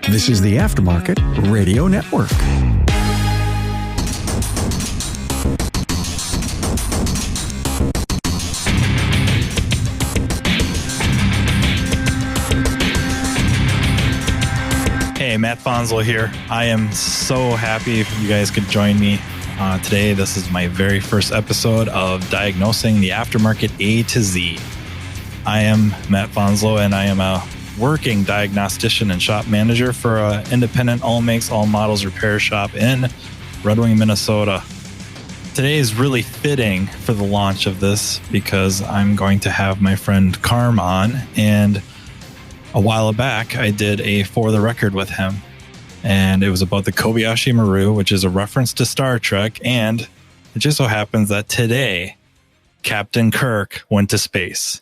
This is the Aftermarket Radio Network. Hey, Matt Fanslow here. I am so happy if you guys could join me today. This is my very first episode of Diagnosing the Aftermarket A to Z. I am Matt Fanslow, and I am a working diagnostician and shop manager for an independent all makes, all models repair shop in Red Wing, Minnesota. Today is really fitting for the launch of this because I'm going to have my friend Carm on, and a while back I did a For the Record with him, and it was about the Kobayashi Maru, which is a reference to Star Trek, and it just so happens that today Captain Kirk went to space.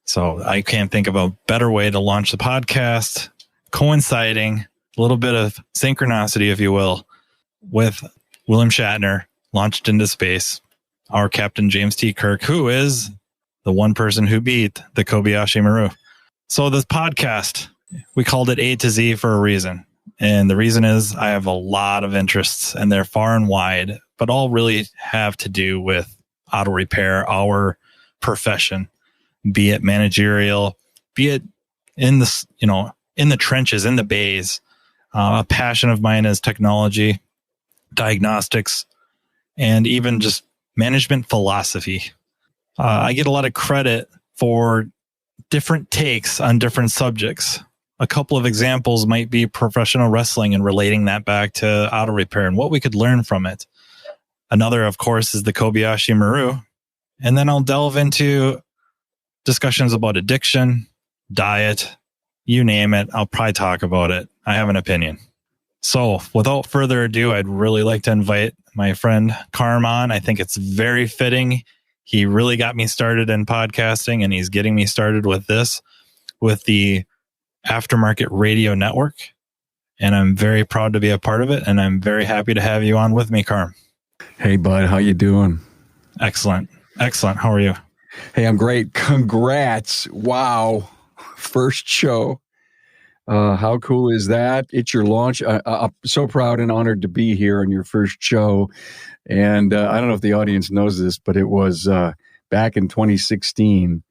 So I can't think of a better way to launch the podcast, coinciding, a little bit of synchronicity, if you will, with William Shatner launched into space, our Captain James T. Kirk, who is the one person who beat the Kobayashi Maru. So this podcast, we called it A to Z for a reason. And the reason is I have a lot of interests, and they're far and wide, but all really have to do with auto repair, our profession. Be it managerial, be it in the, in the trenches, in the bays. A passion of mine is technology, diagnostics, and even just management philosophy. I get a lot of credit for different takes on different subjects. A couple of examples might be professional wrestling and relating that back to auto repair and what we could learn from it. Another, of course, is the Kobayashi Maru. And then I'll delve into discussions about addiction, diet, you name it. I'll probably talk about it. I have an opinion. So without further ado, I'd really like to invite my friend Carm on. I think it's very fitting. He really got me started in podcasting, and he's getting me started with this, with the Aftermarket Radio Network. And I'm very proud to be a part of it. And I'm very happy to have you on with me, Carm. Hey, bud. How you doing? Excellent. Excellent. How are you? Hey, I'm great. Congrats. Wow. First show. How cool is that? It's your launch. I'm so proud and honored to be here on your first show. And I don't know if the audience knows this, but it was back in 2016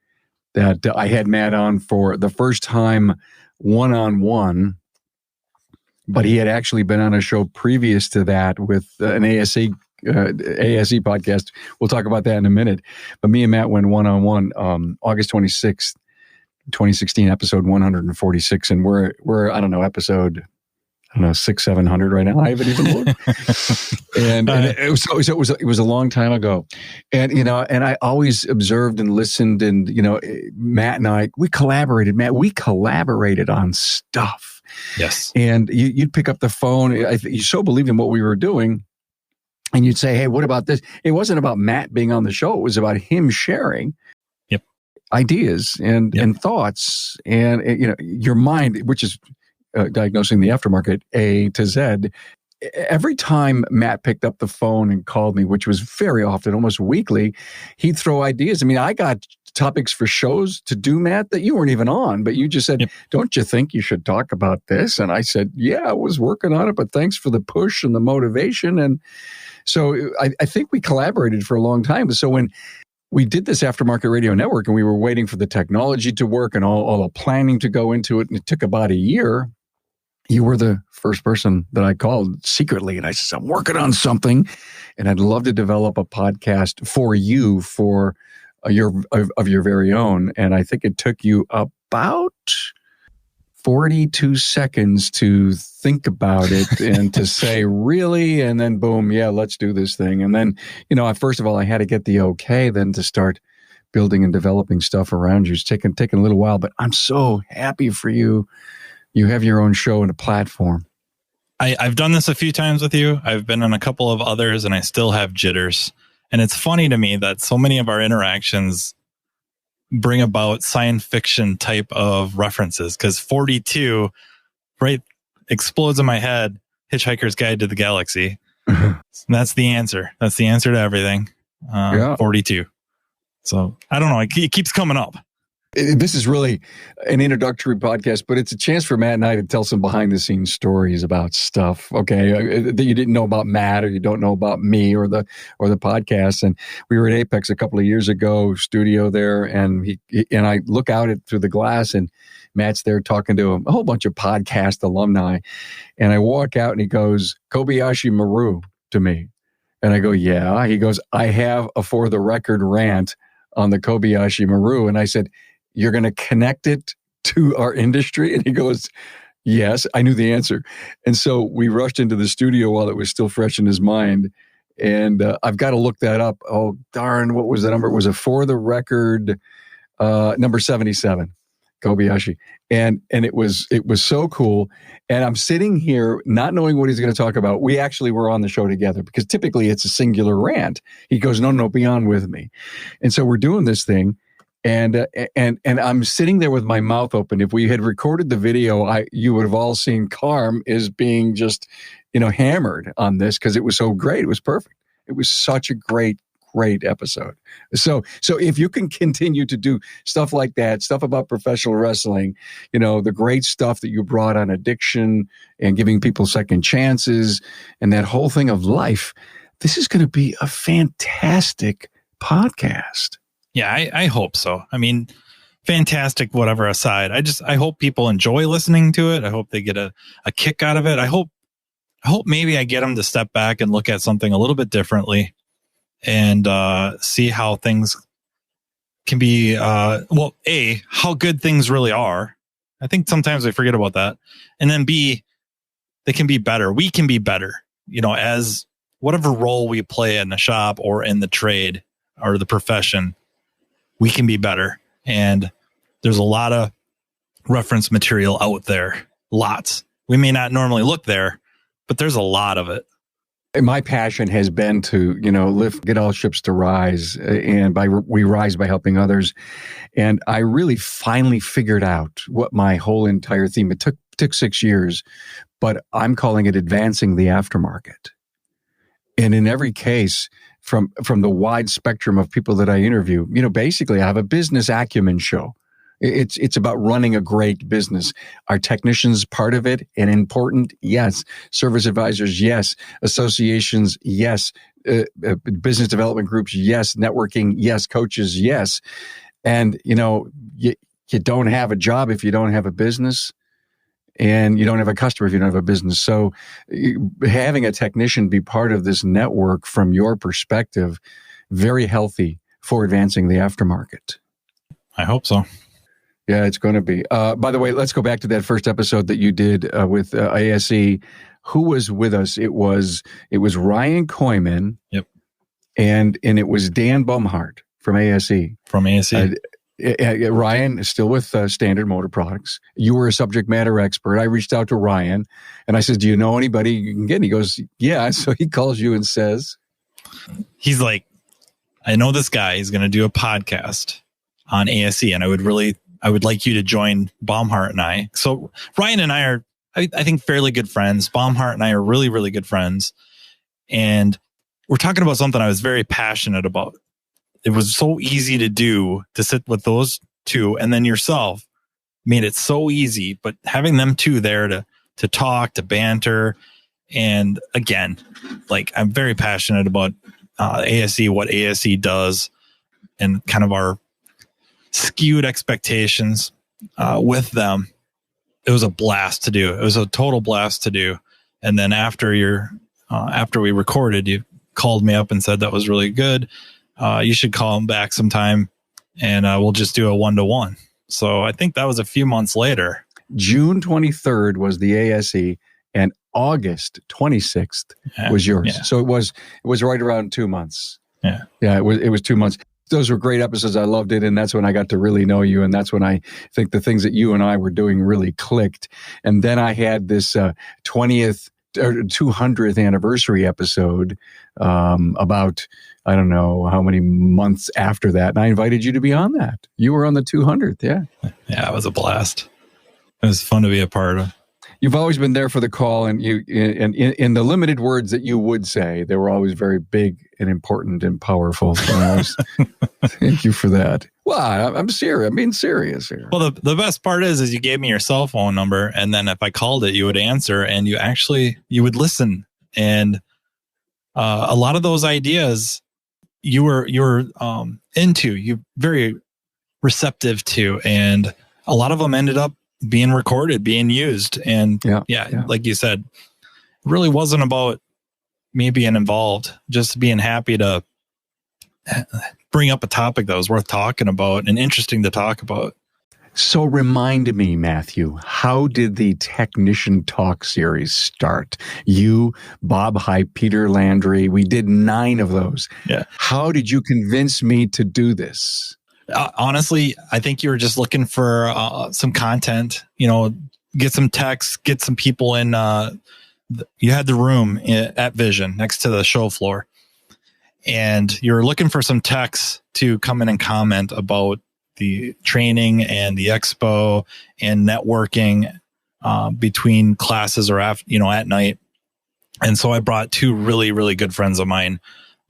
that I had Matt on for the first time one-on-one. But he had actually been on a show previous to that with an ASE podcast. We'll talk about that in a minute. But me and Matt went one-on-one August 26th, 2016, episode 146. And we're I don't know, episode 600-700 right now. I haven't even looked. and it was a long time ago. And, and I always observed and listened, and, Matt and I, we collaborated on stuff. Yes. And you'd pick up the phone. You so believed in what we were doing. And you'd say, hey, what about this? It wasn't about Matt being on the show. It was about him sharing ideas and thoughts and, your mind, which is diagnosing the aftermarket A to Z. Every time Matt picked up the phone and called me, which was very often, almost weekly, he'd throw ideas. I mean, I got topics for shows to do, Matt, that you weren't even on, but you just said, don't you think you should talk about this? And I said, yeah, I was working on it, but thanks for the push and the motivation. And so I think we collaborated for a long time. So when we did this Aftermarket Radio Network and we were waiting for the technology to work and all the planning to go into it, and it took about a year, you were the first person that I called secretly. And I said, I'm working on something and I'd love to develop a podcast for you for your very own. And I think it took you about 42 seconds to think about it and to say, really? And then boom, yeah, let's do this thing. And then, first of all, I had to get the okay then to start building and developing stuff around you. It's taken a little while, but I'm so happy for you. You have your own show and a platform. I've done this a few times with you. I've been on a couple of others, and I still have jitters. And it's funny to me that so many of our interactions bring about science fiction type of references, because 42 explodes in my head. Hitchhiker's Guide to the Galaxy. That's the answer. That's the answer to everything. 42. So I don't know. It keeps coming up. This is really an introductory podcast, but it's a chance for Matt and I to tell some behind-the-scenes stories about stuff, okay, that you didn't know about Matt, or you don't know about me, or the podcast. And we were at Apex a couple of years ago, studio there, and I look out through the glass, and Matt's there talking to a whole bunch of podcast alumni. And I walk out, and he goes, "Kobayashi Maru," to me. And I go, "Yeah." He goes, "I have a for the record rant on the Kobayashi Maru." And I said, "You're going to connect it to our industry?" And he goes, "Yes." I knew the answer. And so we rushed into the studio while it was still fresh in his mind. And I've got to look that up. Oh, darn. What was the number? It was a for the record number 77, Kobayashi. And it was so cool. And I'm sitting here not knowing what he's going to talk about. We actually were on the show together because typically it's a singular rant. He goes, no, be on with me. And so we're doing this thing. And I'm sitting there with my mouth open. If we had recorded the video, you would have all seen Carm is being just, hammered on this because it was so great. It was perfect. It was such a great episode. So if you can continue to do stuff like that, stuff about professional wrestling, the great stuff that you brought on addiction and giving people second chances and that whole thing of life, this is going to be a fantastic podcast. Yeah, I hope so. I mean, fantastic, whatever aside. I hope people enjoy listening to it. I hope they get a kick out of it. I hope maybe I get them to step back and look at something a little bit differently and see how things can be, how good things really are. I think sometimes we forget about that. And then B, they can be better. We can be better, as whatever role we play in the shop or in the trade or the profession. We can be better. And there's a lot of reference material out there. Lots. We may not normally look there, but there's a lot of it. My passion has been to, get all ships to rise. And we rise by helping others. And I really finally figured out what my whole entire theme, it took 6 years, but I'm calling it advancing the aftermarket. And in every case, from the wide spectrum of people that I interview, basically I have a business acumen show. It's about running a great business. Are technicians part of it and important? Yes. Service advisors? Yes. Associations? Yes. Business development groups? Yes. Networking? Yes. Coaches? Yes. And, you don't have a job if you don't have a business. And you don't have a customer if you don't have a business. So having a technician be part of this network from your perspective, very healthy for advancing the aftermarket. I hope so. Yeah, it's going to be. By the way, let's go back to that first episode that you did with ASE. Who was with us? It was Ryan Koyman. Yep. And it was Dan Bumhart from ASE. From ASE. Ryan is still with Standard Motor Products. You were a subject matter expert. I reached out to Ryan and I said, "Do you know anybody you can get?" And he goes, "Yeah." So he calls you and says, he's like, "I know this guy. He's going to do a podcast on ASE, and I would like you to join Baumhart and I." So Ryan and I are, I think, fairly good friends. Baumhart and I are really, really good friends. And we're talking about something I was very passionate about. It was so easy to do, to sit with those two, and then yourself made it so easy. But having them two there to talk, to banter, and again, like, I'm very passionate about ASE, what ASE does, and kind of our skewed expectations with them. It was a blast to do. It was a total blast to do. And then after we recorded, you called me up and said that was really good. You should call him back sometime, and we'll just do a 1-to-1. So I think that was a few months later. June 23rd was the ASE, and August 26th was yours. Yeah. So it was right around 2 months. Yeah, it was 2 months. Those were great episodes. I loved it, and that's when I got to really know you, and that's when I think the things that you and I were doing really clicked. And then I had this 20th or 200th anniversary episode about, I don't know how many months after that. And I invited you to be on that. You were on the 200th. Yeah. Yeah. It was a blast. It was fun to be a part of. You've always been there for the call, and in the limited words that you would say, they were always very big and important and powerful. So thank you for that. Well, I'm serious. I'm being serious here. Well, the best part is you gave me your cell phone number, and then if I called it, you would answer, and you would listen. And a lot of those ideas you were into, you very receptive to, and a lot of them ended up being recorded, being used. And yeah, like you said, it really wasn't about me being involved, just being happy to bring up a topic that was worth talking about and interesting to talk about. So remind me, Matthew, how did the Technician Talk series start? You, Bob Hype, Peter Landry, we did 9 of those. Yeah. How did you convince me to do this? Honestly, I think you were just looking for some content, get some texts, get some people in. You had the room at Vision next to the show floor, and you're looking for some techs to come in and comment about the training and the expo and networking between classes or at night. And so I brought 2 really, really good friends of mine,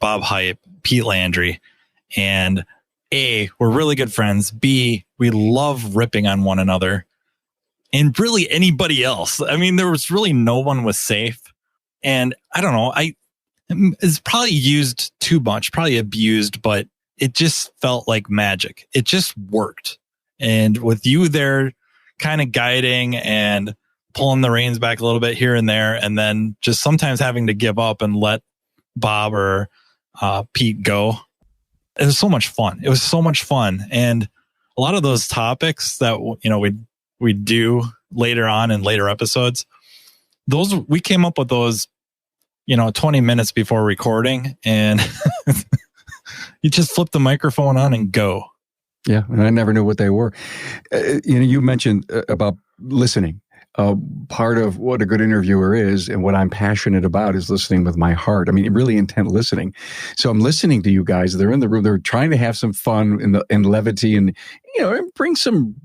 Bob Hype, Pete Landry, and A, we're really good friends. B, we love ripping on one another and really anybody else. I mean, there was really no one was safe. And I don't know, it's probably used too much, probably abused, but it just felt like magic. It just worked. And with you there kind of guiding and pulling the reins back a little bit here and there, and then just sometimes having to give up and let Bob or Pete go. It was so much fun. It was so much fun. And a lot of those topics that, we do later on in later episodes, we came up with those, 20 minutes before recording, and you just flip the microphone on and go. Yeah. And I never knew what they were. You mentioned about listening. Part of what a good interviewer is and what I'm passionate about is listening with my heart. I mean, really intent listening. So I'm listening to you guys. They're in the room. They're trying to have some fun and levity and, bring some,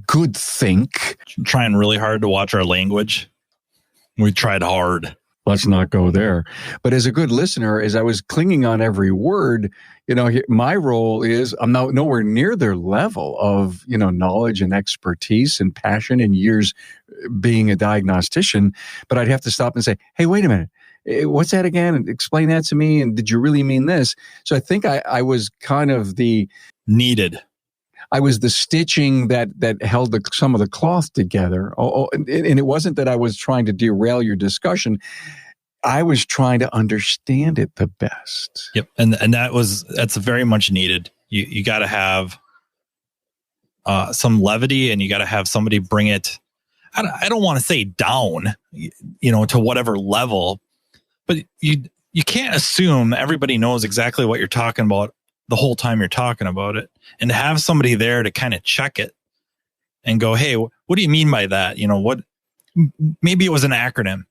good think. Trying really hard to watch our language. We tried hard. Let's not go there. But as a good listener, as I was clinging on every word, my role is I'm nowhere near their level of, knowledge and expertise and passion and years being a diagnostician. But I'd have to stop and say, hey, wait a minute. What's that again? And explain that to me. And did you really mean this? So I think I was kind of I was the stitching that held some of the cloth together. And it wasn't that I was trying to derail your discussion. I was trying to understand it the best. Yep. And that's very much needed. You got to have some levity, and you got to have somebody bring it. I don't want to say down, to whatever level, but you can't assume everybody knows exactly what you're talking about the whole time you're talking about it, and to have somebody there to kind of check it and go, hey, what do you mean by that? Maybe it was an acronym.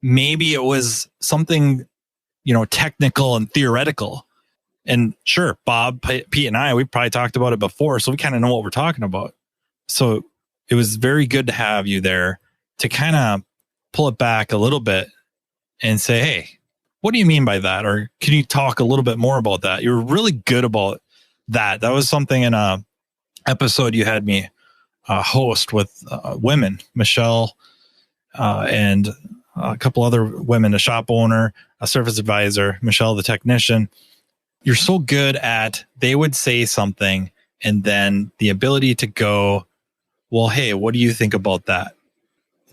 Maybe it was something, technical and theoretical. And sure, Bob, Pete, and we probably talked about it before, so we kind of know what we're talking about. So it was very good to have you there to kind of pull it back a little bit and say, hey, what do you mean by that? Or can you talk a little bit more about that? You were really good about that. That was something in a episode you had me host with women, Michelle, and a couple other women, a shop owner, a service advisor, Michelle, the technician. You're so good at, they would say something, and then the ability to go, well, hey, what do you think about that,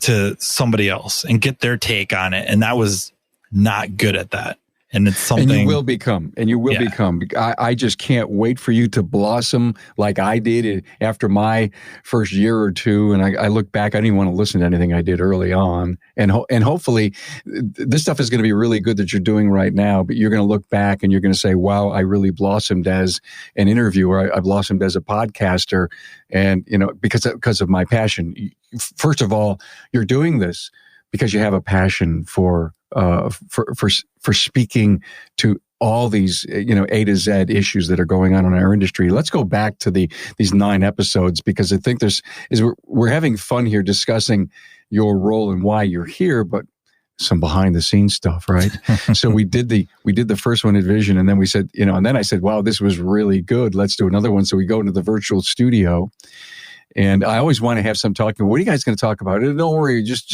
to somebody else and get their take on it. And that was not good at that. And it's something. And you will become. I just can't wait for you to blossom like I did after my first year or two. And I look back, I didn't want to listen to anything I did early on. And hopefully this stuff is going to be really good that you're doing right now. But you're going to look back and you're going to say, wow, I really blossomed as an interviewer. I blossomed as a podcaster. And, because of my passion. First of all, you're doing this because you have a passion for speaking to all these, A to Z issues that are going on in our industry. Let's go back to these 9 episodes, because I think we're having fun here discussing, your role and why you're here, but some behind the scenes stuff, right? So we did the first one at Vision, and then we said, and then I said, wow, this was really good. Let's do another one. So we go into the virtual studio, and I always want to have some talking. What are you guys going to talk about? And don't worry, just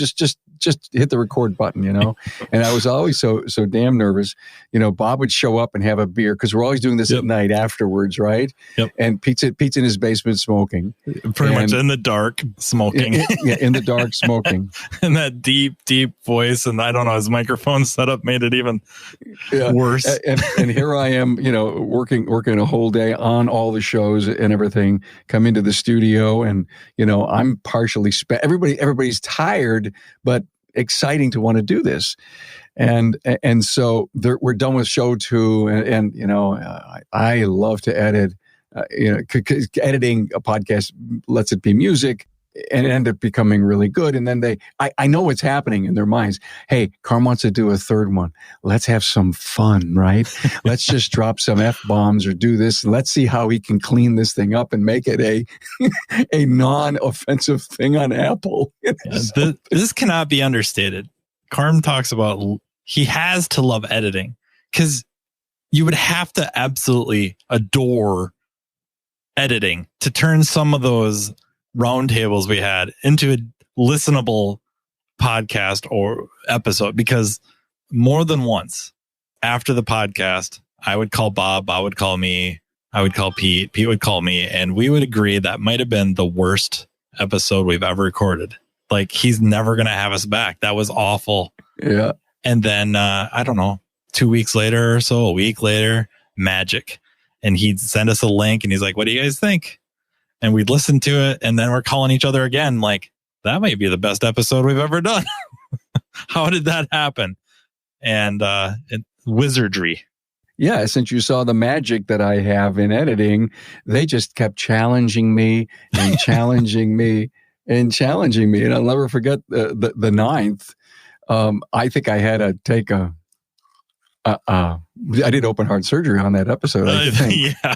hit the record button, And I was always so damn nervous. Bob would show up and have a beer because we're always doing this at night afterwards, right? Yep. And Pete's in his basement smoking, pretty much in the dark smoking. In the dark smoking, and that deep voice. And I don't know, his microphone setup made it even worse. And here I am, working a whole day on all the shows and everything. Come into the studio, and I'm partially spent. Everybody's tired, but exciting to want to do this. And so we're done with show 2, and I love to edit. Editing a podcast lets it be music, and it ended up becoming really good. And then I know what's happening in their minds. Hey, Carm wants to do a third one. Let's have some fun, right? Let's just drop some F-bombs or do this. Let's see how he can clean this thing up and make it a non-offensive thing on Apple. This cannot be understated. Carm talks about he has to love editing, because you would have to absolutely adore editing to turn some of those roundtables we had into a listenable podcast or episode. Because more than once after the podcast, I would call Bob, Bob would call me, I would call Pete, Pete would call me, and we would agree that might have been the worst episode we've ever recorded. Like, he's never going to have us back. That was awful. Yeah. And then, I don't know, 2 weeks later or so, a week later, magic. And he'd send us a link and he's like, what do you guys think? And we'd listen to it. And then we're calling each other again, like, that might be the best episode we've ever done. How did that happen? And wizardry. Yeah, since you saw the magic that I have in editing, they just kept challenging me and challenging me and challenging me. And I'll never forget the ninth. I think I had to take I did open heart surgery on that episode, I think. Yeah.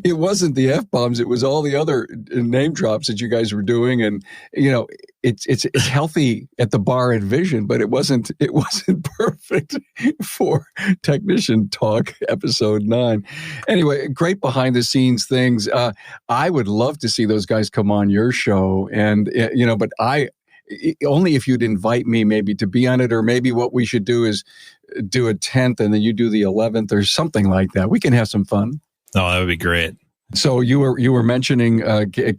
It wasn't the F-bombs. It was all the other name drops that you guys were doing. And, it's healthy at the bar at Vision, but it wasn't perfect for Technician Talk episode 9. Anyway, great behind the scenes things. I would love to see those guys come on your show, and, but only if you'd invite me maybe to be on it, or maybe what we should do is do a 10th and then you do the 11th or something like that. We can have some fun. Oh, that would be great. So you were mentioning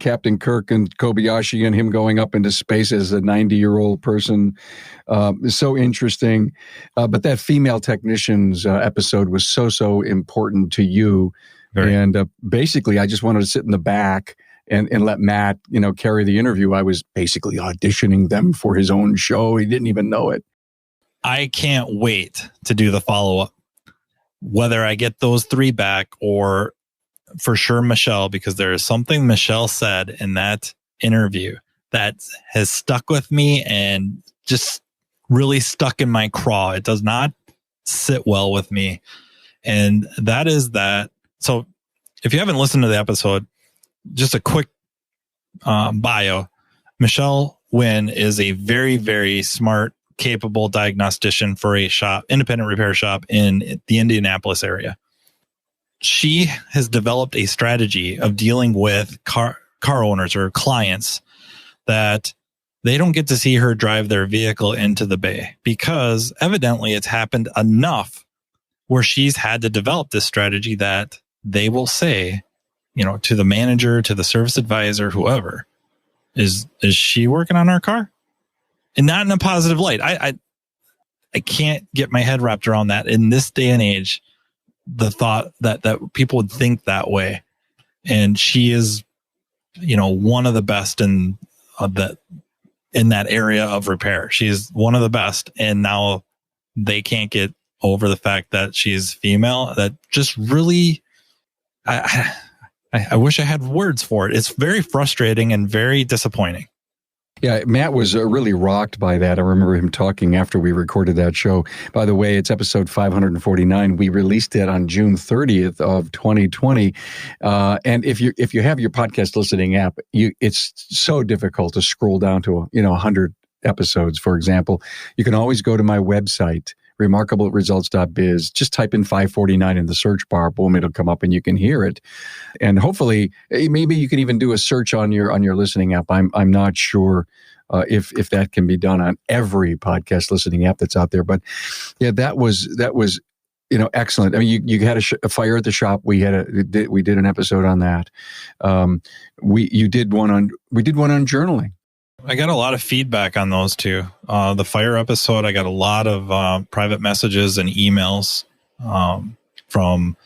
Captain Kirk and Kobayashi and him going up into space as a 90-year-old person. Is so interesting. But that female technicians episode was so important to you. Very. And basically, I just wanted to sit in the back and let Matt, carry the interview. I was basically auditioning them for his own show. He didn't even know it. I can't wait to do the follow-up, whether I get those 3 back or for sure Michelle, because there is something Michelle said in that interview that has stuck with me and just really stuck in my craw. It does not sit well with me. And that is that. So if you haven't listened to the episode, just a quick bio. Michelle Wynn is a very, very smart, capable diagnostician for a shop, independent repair shop in the Indianapolis area. She has developed a strategy of dealing with car owners or clients that they don't get to see her drive their vehicle into the bay, because evidently it's happened enough where she's had to develop this strategy that they will say, to the manager, to the service advisor, whoever, is she working on our car? And not in a positive light. I can't get my head wrapped around that in this day and age, the thought that people would think that way. And she is, one of the best in that area of repair. She's one of the best. And now they can't get over the fact that she's female. That just really, I wish I had words for it. It's very frustrating and very disappointing. Yeah, Matt was really rocked by that. I remember him talking after we recorded that show. By the way, it's episode 549. We released it on June 30th of 2020. And if you have your podcast listening app, it's so difficult to scroll down to 100 episodes, for example. You can always go to my website, remarkableresults.biz. Just type in 549 in the search bar. Boom, it'll come up and you can hear it. And hopefully, maybe you can even do a search on your listening app. I'm not sure if that can be done on every podcast listening app that's out there. But yeah, that was excellent. I mean, you had a fire at the shop. We did an episode on that. We did one on journaling. I got a lot of feedback on those two. The fire episode, I got a lot of private messages and emails from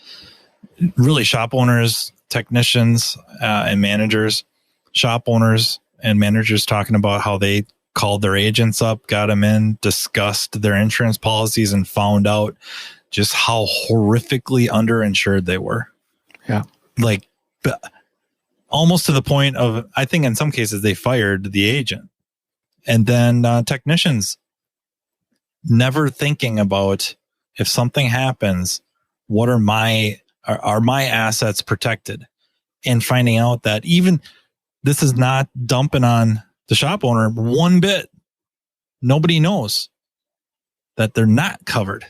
really shop owners, technicians, and managers. Shop owners and managers talking about how they called their agents up, got them in, discussed their insurance policies, and found out just how horrifically underinsured they were. Yeah. Like, almost to the point of, I think in some cases they fired the agent. And then technicians never thinking about, if something happens, what are my assets protected? And finding out that even this is not dumping on the shop owner one bit. Nobody knows that they're not covered,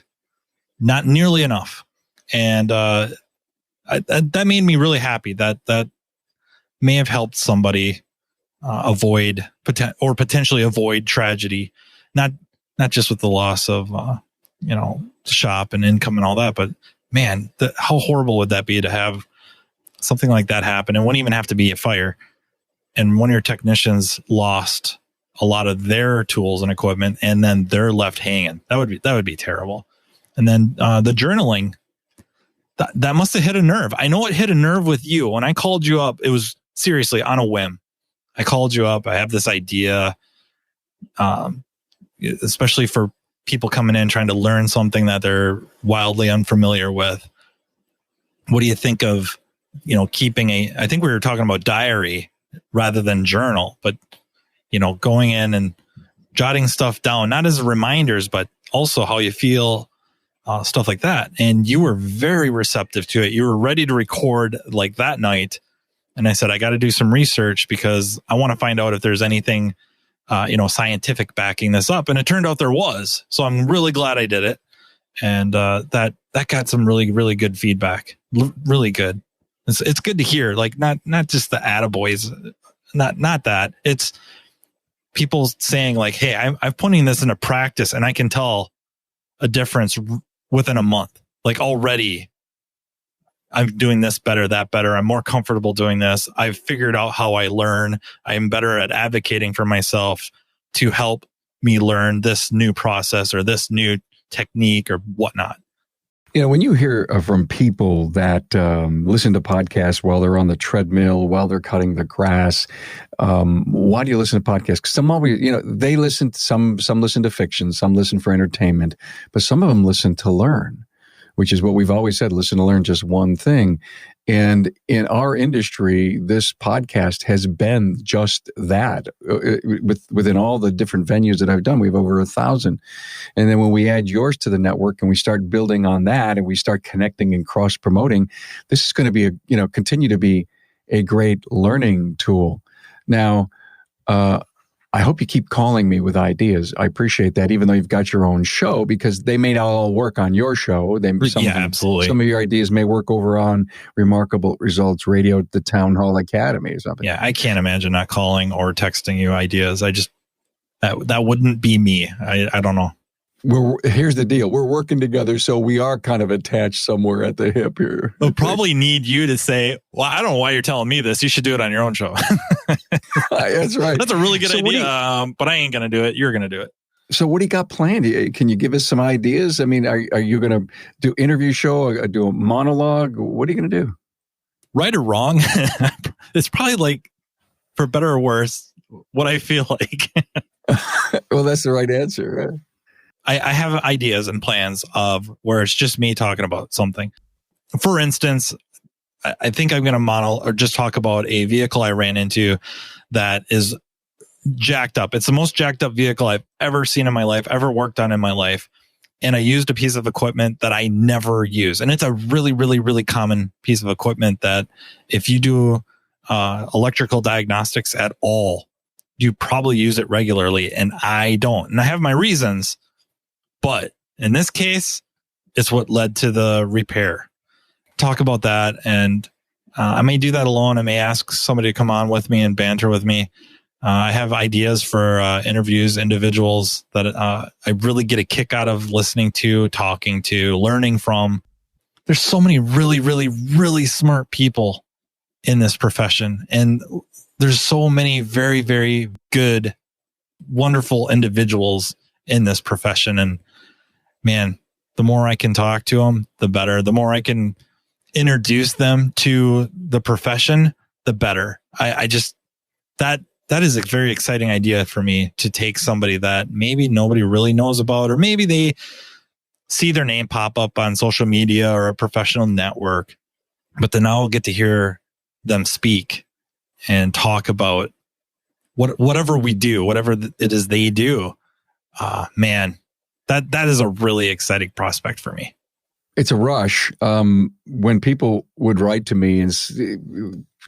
not nearly enough. And that made me really happy that may have helped somebody potentially avoid tragedy, not just with the loss of shop and income and all that, but man, how horrible would that be to have something like that happen? It wouldn't even have to be a fire, and one of your technicians lost a lot of their tools and equipment, and then they're left hanging. That would be terrible. And then the journaling, that must have hit a nerve. I know it hit a nerve with you. When I called you up, it was seriously on a whim. I called you up. I have this idea, especially for people coming in trying to learn something that they're wildly unfamiliar with. What do you think of, keeping I think we were talking about diary rather than journal, but, going in and jotting stuff down, not as reminders, but also how you feel, stuff like that. And you were very receptive to it. You were ready to record like that night. And I said, I got to do some research because I want to find out if there's anything, scientific backing this up. And it turned out there was. So I'm really glad I did it. And that got some really, really good feedback. Really good. It's good to hear. Like not just the attaboys, not that. It's people saying like, hey, I'm putting this into practice and I can tell a difference within a month. Like already, I'm doing this better, that better. I'm more comfortable doing this. I've figured out how I learn. I'm better at advocating for myself to help me learn this new process or this new technique or whatnot. When you hear from people that listen to podcasts while they're on the treadmill, while they're cutting the grass, why do you listen to podcasts? Because some always, they listen. Some listen to fiction, some listen for entertainment, but some of them listen to learn, which is what we've always said, listen to learn just one thing. And in our industry, this podcast has been just that. Within all the different venues that I've done, we have over 1,000. And then when we add yours to the network and we start building on that and we start connecting and cross-promoting, this is going to be continue to be a great learning tool. Now, I hope you keep calling me with ideas. I appreciate that, even though you've got your own show, because they may not all work on your show. Absolutely. Some of your ideas may work over on Remarkable Results Radio, the Town Hall Academy or something. Yeah, I can't imagine not calling or texting you ideas. That wouldn't be me. I don't know. Here's the deal. We're working together, so we are kind of attached somewhere at the hip here. We'll probably need you to say, well, I don't know why you're telling me this. You should do it on your own show. That's right. That's a really good idea, but I ain't going to do it. You're going to do it. So what do you got planned? Can you give us some ideas? I mean, are you going to do interview show, do a monologue? What are you going to do? Right or wrong? It's probably like, for better or worse, what I feel like. Well, that's the right answer, right? I have ideas and plans of where it's just me talking about something. For instance, I think I'm going to just talk about a vehicle I ran into that is jacked up. It's the most jacked up vehicle I've ever seen in my life, ever worked on in my life. And I used a piece of equipment that I never use. And it's a really, really, really common piece of equipment that if you do electrical diagnostics at all, you probably use it regularly. And I don't. And I have my reasons. But in this case, it's what led to the repair. Talk about that. And I may do that alone. I may ask somebody to come on with me and banter with me. I have ideas for interviews, individuals that I really get a kick out of listening to, talking to, learning from. There's so many really, really, really smart people in this profession. And there's so many very, very good, wonderful individuals in this profession. And man, the more I can talk to them, the better. The more I can introduce them to the profession, the better. That is a very exciting idea for me, to take somebody that maybe nobody really knows about, or maybe they see their name pop up on social media or a professional network, but then I'll get to hear them speak and talk about whatever we do, whatever it is they do. Man, that is a really exciting prospect for me. It's a rush. When people would write to me and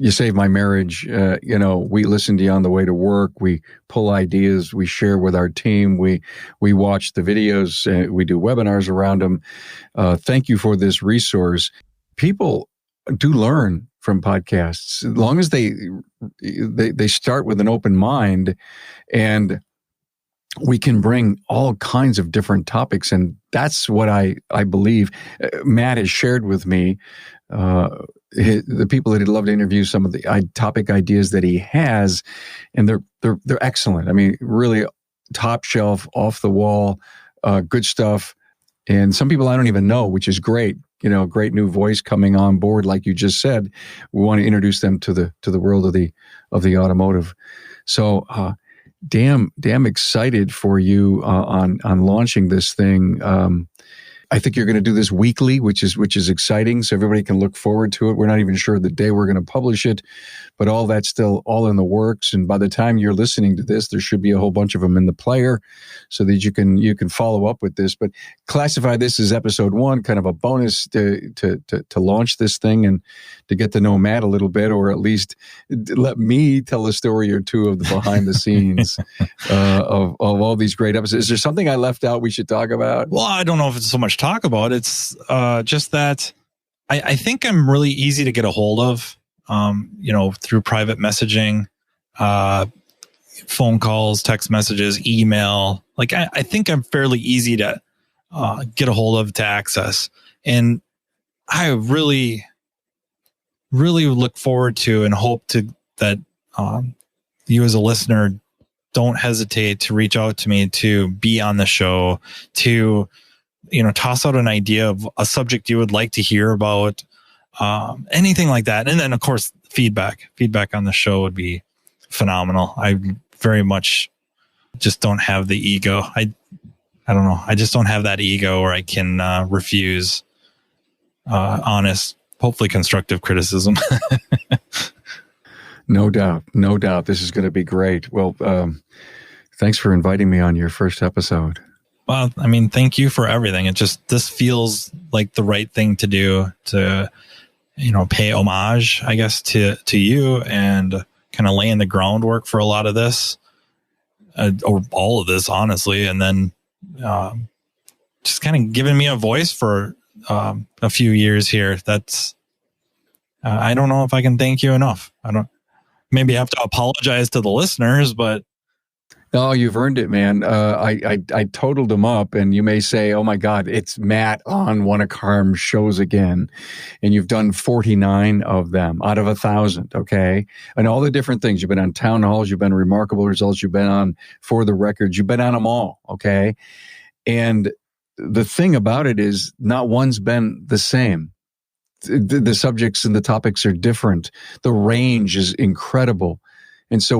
you saved my marriage, we listen to you on the way to work. We pull ideas. We share with our team. We watch the videos. We do webinars around them. Thank you for this resource. People do learn from podcasts as long as they start with an open mind, and we can bring all kinds of different topics. And that's what I believe Matt has shared with me. The people that he'd love to interview, some of the topic ideas that he has, and they're excellent. I mean, really top shelf, off the wall, good stuff. And some people I don't even know, which is great. Great new voice coming on board, like you just said. We want to introduce them to the world of the automotive. So, damn excited for you on launching this thing. I think you're going to do this weekly, which is exciting. So everybody can look forward to it. We're not even sure the day we're going to publish it, but all that's still all in the works. And by the time you're listening to this, there should be a whole bunch of them in the player, so that you can follow up with this. But classify this as episode 1, kind of a bonus to launch this thing and to get to know Matt a little bit, or at least let me tell a story or two of the behind the scenes of all these great episodes. Is there something I left out we should talk about? Well, I don't know if it's so much talk about. It's just that I think I'm really easy to get a hold of, through private messaging, phone calls, text messages, email. Like I think I'm fairly easy to get a hold of, to access. And I really, really look forward to and hope that you as a listener don't hesitate to reach out to me, to be on the show, to toss out an idea of a subject you would like to hear about, anything like that. And then, of course, feedback on the show would be phenomenal. I very much just don't have the ego. I don't know. I just don't have that ego where I can refuse honest, hopefully constructive criticism. No doubt. This is going to be great. Well, thanks for inviting me on your first episode. Well, I mean, thank you for everything. This feels like the right thing to do, to, pay homage, I guess, to you, and kind of laying the groundwork for a lot of this, or all of this, honestly. And then just kind of giving me a voice for a few years here. That's, I don't know if I can thank you enough. Maybe I have to apologize to the listeners, but. Oh, you've earned it, man. I totaled them up, and you may say, oh my God, it's Matt on one of Carm's shows again. And you've done 49 of them out of 1,000. Okay. And all the different things. You've been on town halls. You've been Remarkable Results. You've been on For the Records. You've been on them all. Okay. And the thing about it is not one's been the same. The subjects and the topics are different. The range is incredible. And so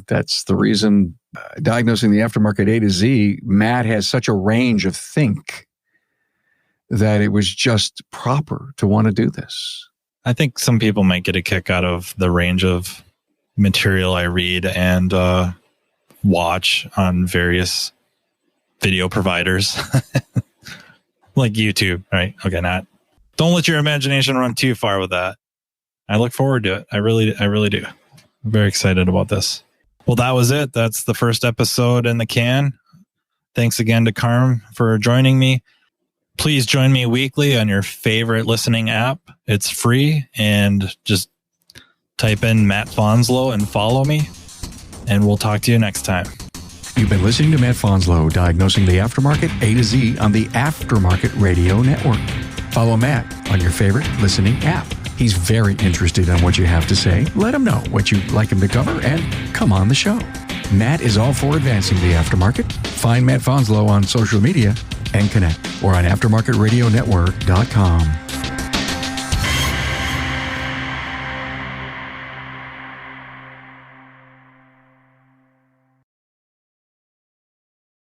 that's the reason, diagnosing the aftermarket A to Z, Matt has such a range of think that it was just proper to want to do this. I think some people might get a kick out of the range of material I read and watch on various video providers like YouTube, right? Okay, don't let your imagination run too far with that. I look forward to it. I really do. I'm very excited about this. Well, that was it. That's the first episode in the can. Thanks again to Carm for joining me. Please join me weekly on your favorite listening app. It's free, and just type in Matt Fanslow and follow me, and we'll talk to you next time. You've been listening to Matt Fanslow, diagnosing the aftermarket A to Z on the Aftermarket Radio Network. Follow Matt on your favorite listening app. He's very interested in what you have to say. Let him know what you'd like him to cover and come on the show. Matt is all for advancing the aftermarket. Find Matt Fanslow on social media and connect, or on aftermarketradionetwork.com.